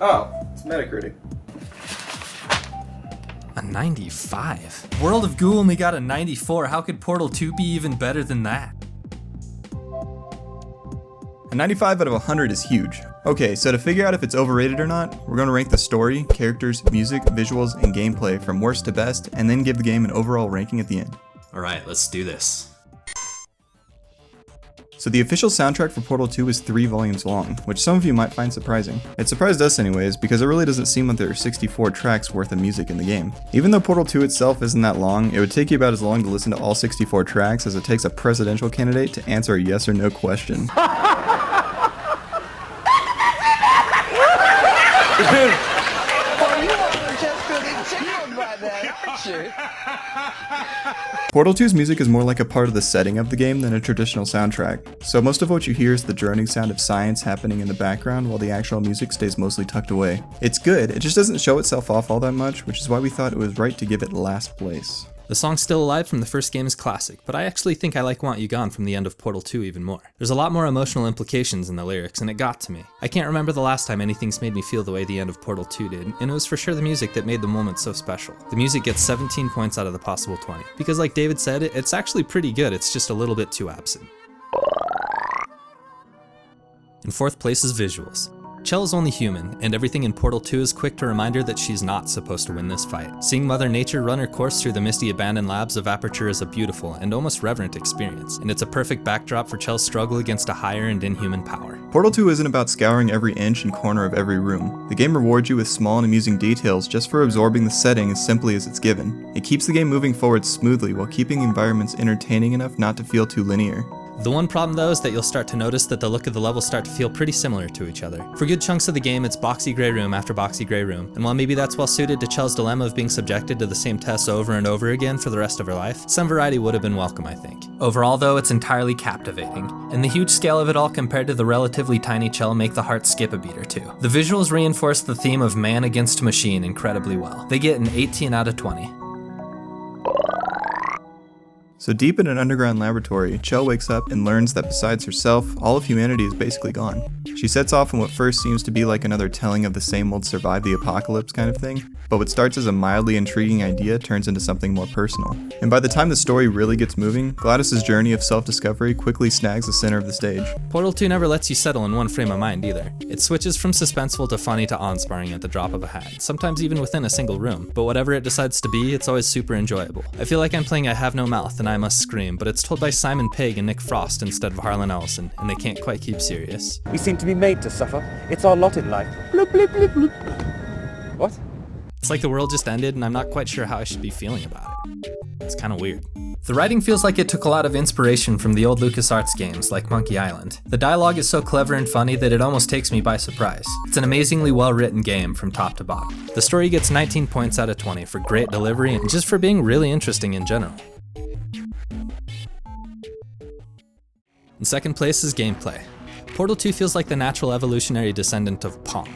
Oh, it's Metacritic. A 95? World of Goo only got a 94. How could Portal 2 be even better than that? A 95 out of 100 is huge. Okay, so to figure out if it's overrated or not, we're going to rank the story, characters, music, visuals, and gameplay from worst to best, and then give the game an overall ranking at the end. Alright, let's do this. So the official soundtrack for Portal 2 is 3 volumes long, which some of you might find surprising. It surprised us anyways, because it really doesn't seem like there are 64 tracks worth of music in the game. Even though Portal 2 itself isn't that long, it would take you about as long to listen to all 64 tracks as it takes a presidential candidate to answer a yes or no question. Portal 2's music is more like a part of the setting of the game than a traditional soundtrack, so most of what you hear is the droning sound of science happening in the background while the actual music stays mostly tucked away. It's good, it just doesn't show itself off all that much, which is why we thought it was right to give it last place. The song Still Alive from the first game is classic, but I actually think I like Want You Gone from the end of Portal 2 even more. There's a lot more emotional implications in the lyrics, and it got to me. I can't remember the last time anything's made me feel the way the end of Portal 2 did, and it was for sure the music that made the moment so special. The music gets 17 points out of the possible 20, because like David said, it's actually pretty good, it's just a little bit too absent. In fourth place is visuals. Chell is only human, and everything in Portal 2 is quick to remind her that she's not supposed to win this fight. Seeing Mother Nature run her course through the misty abandoned labs of Aperture is a beautiful and almost reverent experience, and it's a perfect backdrop for Chell's struggle against a higher and inhuman power. Portal 2 isn't about scouring every inch and corner of every room. The game rewards you with small and amusing details just for absorbing the setting as simply as it's given. It keeps the game moving forward smoothly while keeping the environments entertaining enough not to feel too linear. The one problem though is that you'll start to notice that the look of the levels start to feel pretty similar to each other. For good chunks of the game, it's boxy grey room after boxy grey room, and while maybe that's well suited to Chell's dilemma of being subjected to the same tests over and over again for the rest of her life, some variety would have been welcome, I think. Overall though, it's entirely captivating, and the huge scale of it all compared to the relatively tiny Chell make the heart skip a beat or two. The visuals reinforce the theme of man against machine incredibly well. They get an 18 out of 20. So deep in an underground laboratory, Chell wakes up and learns that besides herself, all of humanity is basically gone. She sets off on what first seems to be like another telling of the same old survive the apocalypse kind of thing, but what starts as a mildly intriguing idea turns into something more personal. And by the time the story really gets moving, Gladys' journey of self-discovery quickly snags the center of the stage. Portal 2 never lets you settle in one frame of mind either. It switches from suspenseful to funny to awe-inspiring at the drop of a hat, sometimes even within a single room, but whatever it decides to be, it's always super enjoyable. I feel like I'm playing I Have No Mouth and I Must Scream, but it's told by Simon Pegg and Nick Frost instead of Harlan Ellison, and they can't quite keep serious. We seem to be made to suffer. It's our lot in life. Bloop, bloop, bloop, bloop. What? It's like the world just ended and I'm not quite sure how I should be feeling about it. It's kinda weird. The writing feels like it took a lot of inspiration from the old LucasArts games like Monkey Island. The dialogue is so clever and funny that it almost takes me by surprise. It's an amazingly well-written game from top to bottom. The story gets 19 points out of 20 for great delivery and just for being really interesting in general. In second place is gameplay. Portal 2 feels like the natural evolutionary descendant of Pong.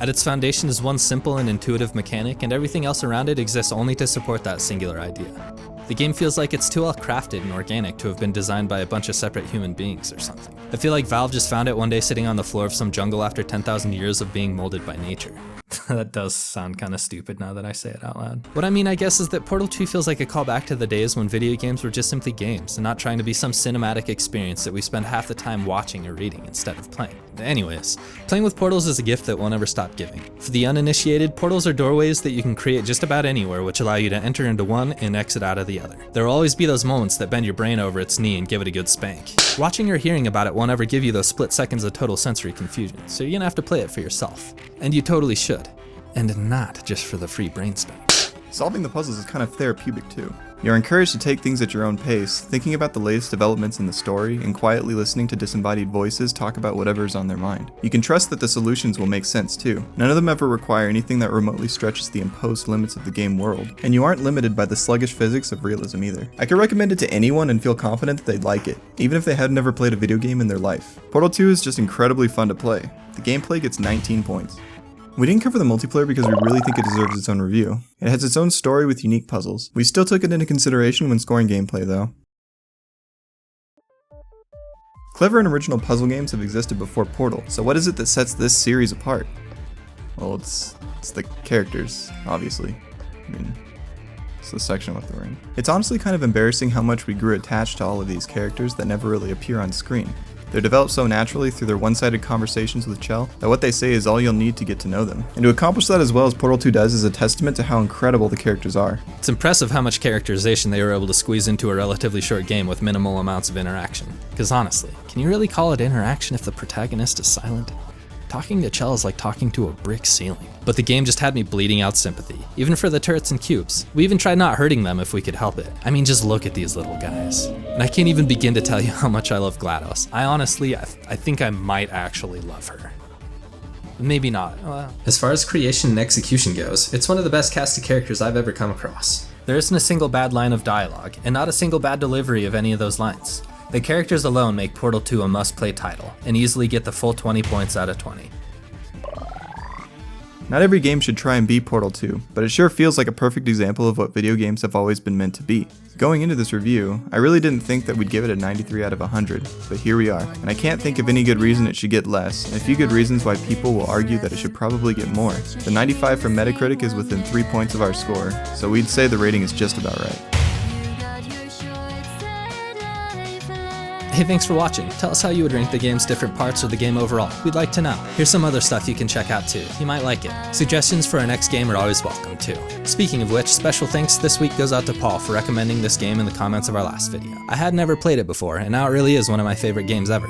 At its foundation is one simple and intuitive mechanic, and everything else around it exists only to support that singular idea. The game feels like it's too well crafted and organic to have been designed by a bunch of separate human beings or something. I feel like Valve just found it one day sitting on the floor of some jungle after 10,000 years of being molded by nature. That does sound kinda stupid now that I say it out loud. What I mean, I guess, is that Portal 2 feels like a callback to the days when video games were just simply games and not trying to be some cinematic experience that we spend half the time watching or reading instead of playing. Anyways, playing with portals is a gift that won't ever stop giving. For the uninitiated, portals are doorways that you can create just about anywhere which allow you to enter into one and exit out of the other. There will always be those moments that bend your brain over its knee and give it a good spank. Watching or hearing about it won't ever give you those split seconds of total sensory confusion, so you're gonna have to play it for yourself. And you totally should. And not just for the free brain spank. Solving the puzzles is kind of therapeutic too. You're encouraged to take things at your own pace, thinking about the latest developments in the story, and quietly listening to disembodied voices talk about whatever's on their mind. You can trust that the solutions will make sense too. None of them ever require anything that remotely stretches the imposed limits of the game world, and you aren't limited by the sluggish physics of realism either. I could recommend it to anyone and feel confident that they'd like it, even if they had never played a video game in their life. Portal 2 is just incredibly fun to play. The gameplay gets 19 points. We didn't cover the multiplayer because we really think it deserves its own review. It has its own story with unique puzzles. We still took it into consideration when scoring gameplay though. Clever and original puzzle games have existed before Portal, so what is it that sets this series apart? Well, it's the characters, obviously. I mean, it's the section with the ring. It's honestly kind of embarrassing how much we grew attached to all of these characters that never really appear on screen. They're developed so naturally through their one-sided conversations with Chell that what they say is all you'll need to get to know them. And to accomplish that as well as Portal 2 does is a testament to how incredible the characters are. It's impressive how much characterization they were able to squeeze into a relatively short game with minimal amounts of interaction. Because honestly, can you really call it interaction if the protagonist is silent? Talking to Chell is like talking to a brick ceiling. But the game just had me bleeding out sympathy, even for the turrets and cubes. We even tried not hurting them if we could help it. I mean, just look at these little guys. And I can't even begin to tell you how much I love GLaDOS. I honestly, I think I might actually love her. Maybe not. As far as creation and execution goes, it's one of the best casted characters I've ever come across. There isn't a single bad line of dialogue, and not a single bad delivery of any of those lines. The characters alone make Portal 2 a must-play title, and easily get the full 20 points out of 20. Not every game should try and beat Portal 2, but it sure feels like a perfect example of what video games have always been meant to be. Going into this review, I really didn't think that we'd give it a 93 out of 100, but here we are. And I can't think of any good reason it should get less, and a few good reasons why people will argue that it should probably get more. The 95 from Metacritic is within 3 points of our score, so we'd say the rating is just about right. Hey, thanks for watching. Tell us how you would rank the game's different parts or the game overall. We'd like to know. Here's some other stuff you can check out too. You might like it. Suggestions for our next game are always welcome too. Speaking of which, special thanks this week goes out to Paul for recommending this game in the comments of our last video. I had never played it before, and now it really is one of my favorite games ever.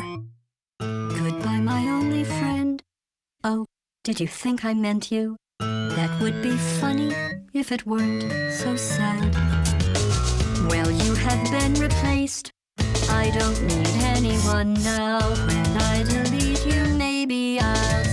Goodbye, my only friend. Oh, did you think I meant you? That would be funny if it weren't so sad. Well, you have been replaced. I don't need anyone now. When I delete you, maybe I'll